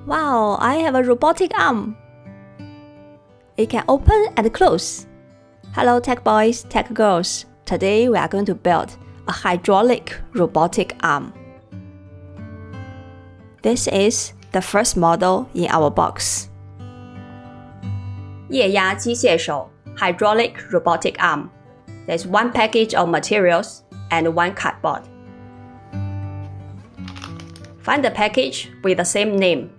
Wow, I have a robotic arm. It can open and close. Hello tech boys, tech girls. Today we are going to build a hydraulic robotic arm. This is the first model in our box. 液压机械手 hydraulic robotic arm. There's one package of materials and one cardboard. Find the package with the same name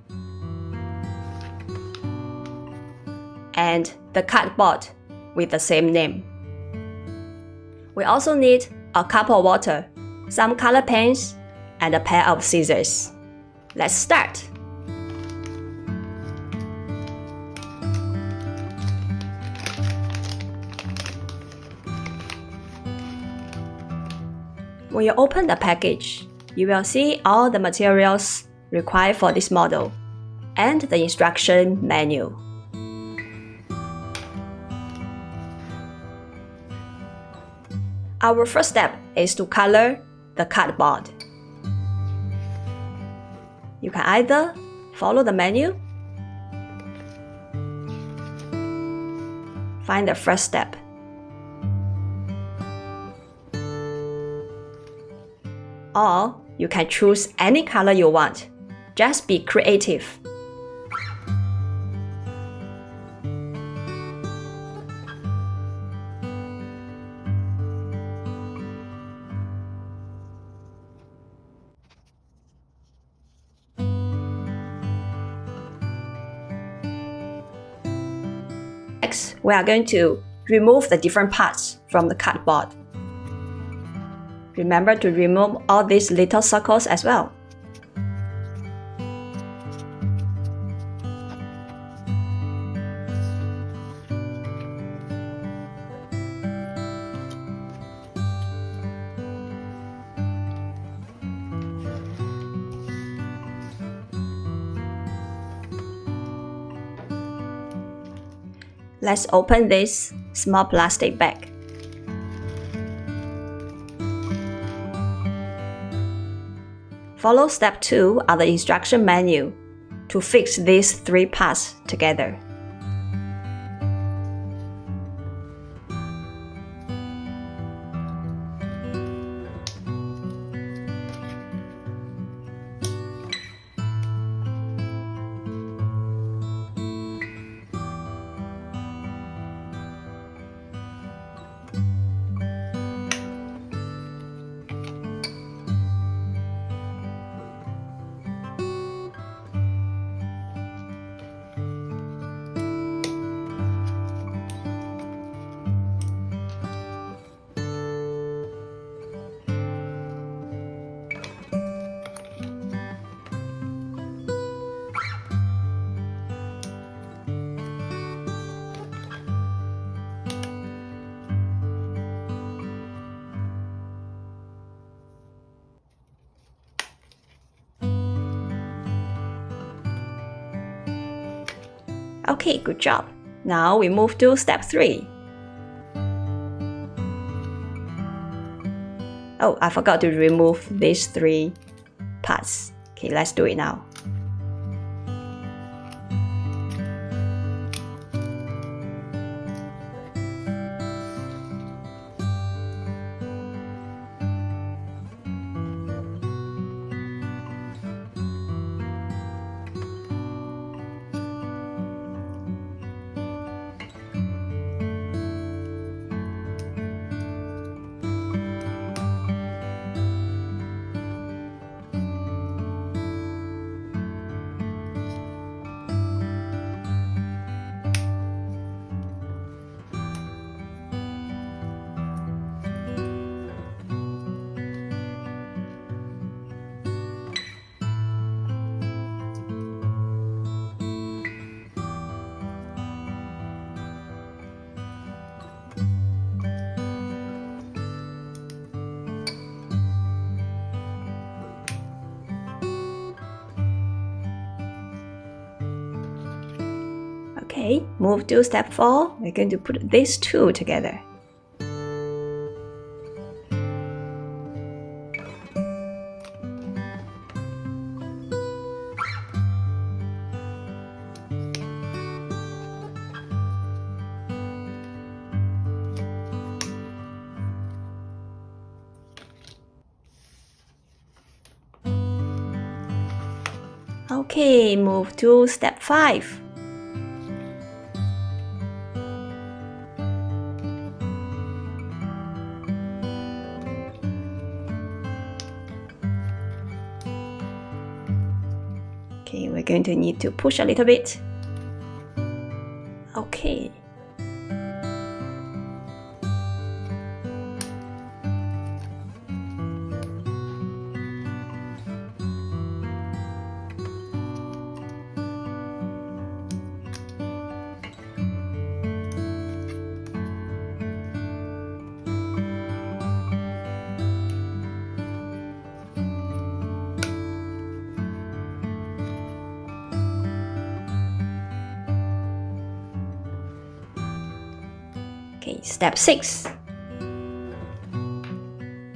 and the cardboard with the same name. We also need a cup of water, some color pens, and a pair of scissors. Let's start. When you open the package, you will see all the materials required for this model and the instruction manual. Our first step is to color the cardboard. You can either follow the menu, find the first step, or you can choose any color you want. Just be creative. Next, we are going to remove the different parts from the cardboard. Remember to remove all these little circles as well. Let's open this small plastic bag. Follow step 2 of the instruction manual to fix these 3 parts together. Okay, good job. Now we move to step 3. Oh, I forgot to remove these 3 parts. Okay, let's do it now. Okay, move to step 4. We're going to put these 2 together. Okay, move to step 5. Okay, we're going to need to push a little bit. Okay. Okay, step 6.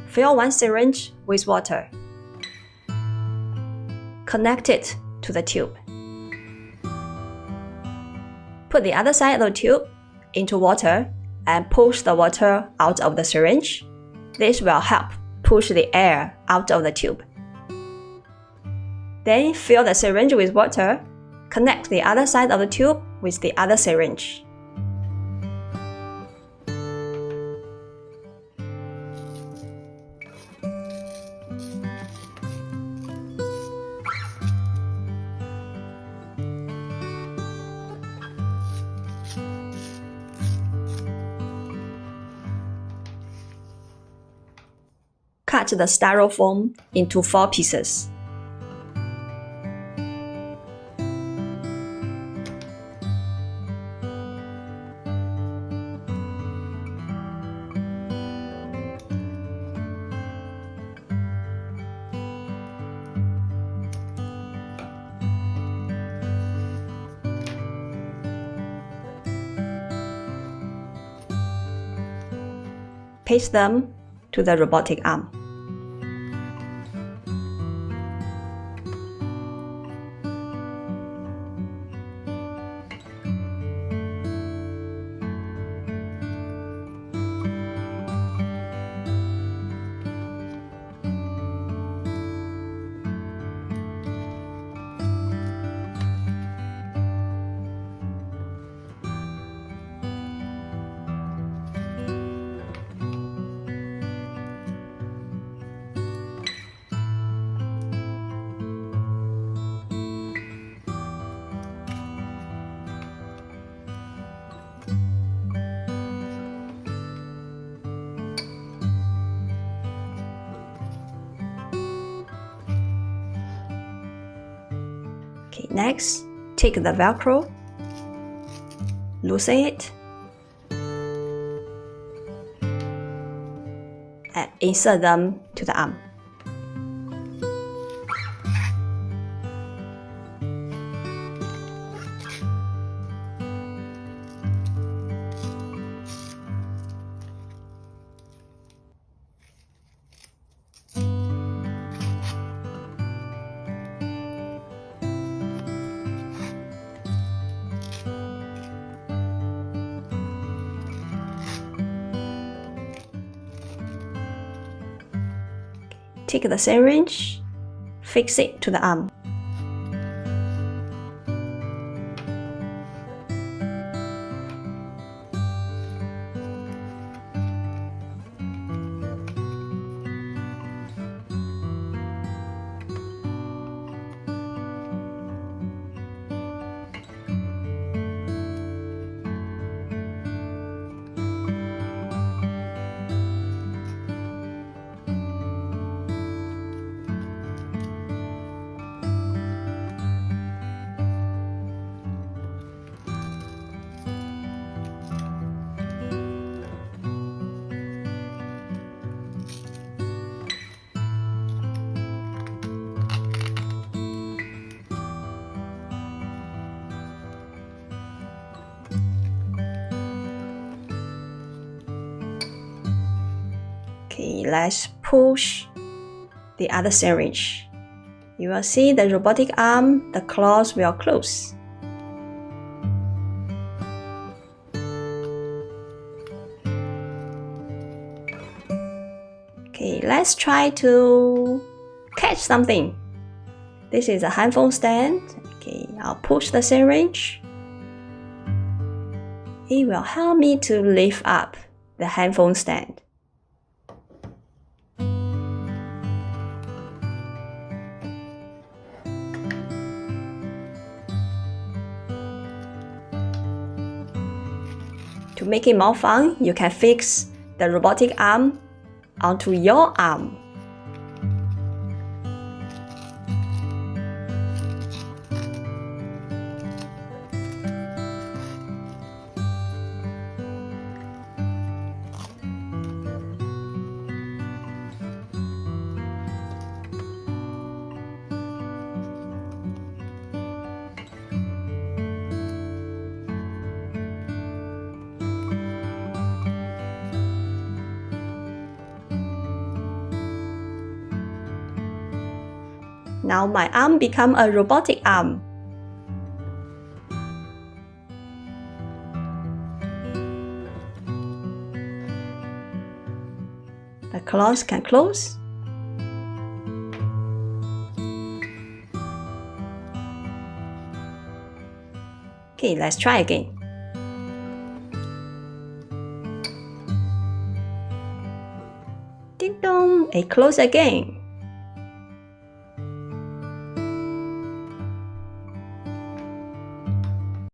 Fill one syringe with water. Connect it to the tube. Put the other side of the tube into water and push the water out of the syringe. This will help push the air out of the tube. Then fill the syringe with water. Connect the other side of the tube with the other syringe. Cut the styrofoam into 4 pieces. Paste them to the robotic arm. Okay, next, take the Velcro, loosen it, and insert them to the arm. Take the syringe, fix it to the arm. Okay, let's push the other syringe. You will see the robotic arm, the claws will close. Okay, let's try to catch something. This is a handphone stand. Okay, I'll push the syringe. It will help me to lift up the handphone stand. To make it more fun, you can fix the robotic arm onto your arm. Now my arm become a robotic arm. The claws can close. Okay, let's try again. Ding dong, it closed again.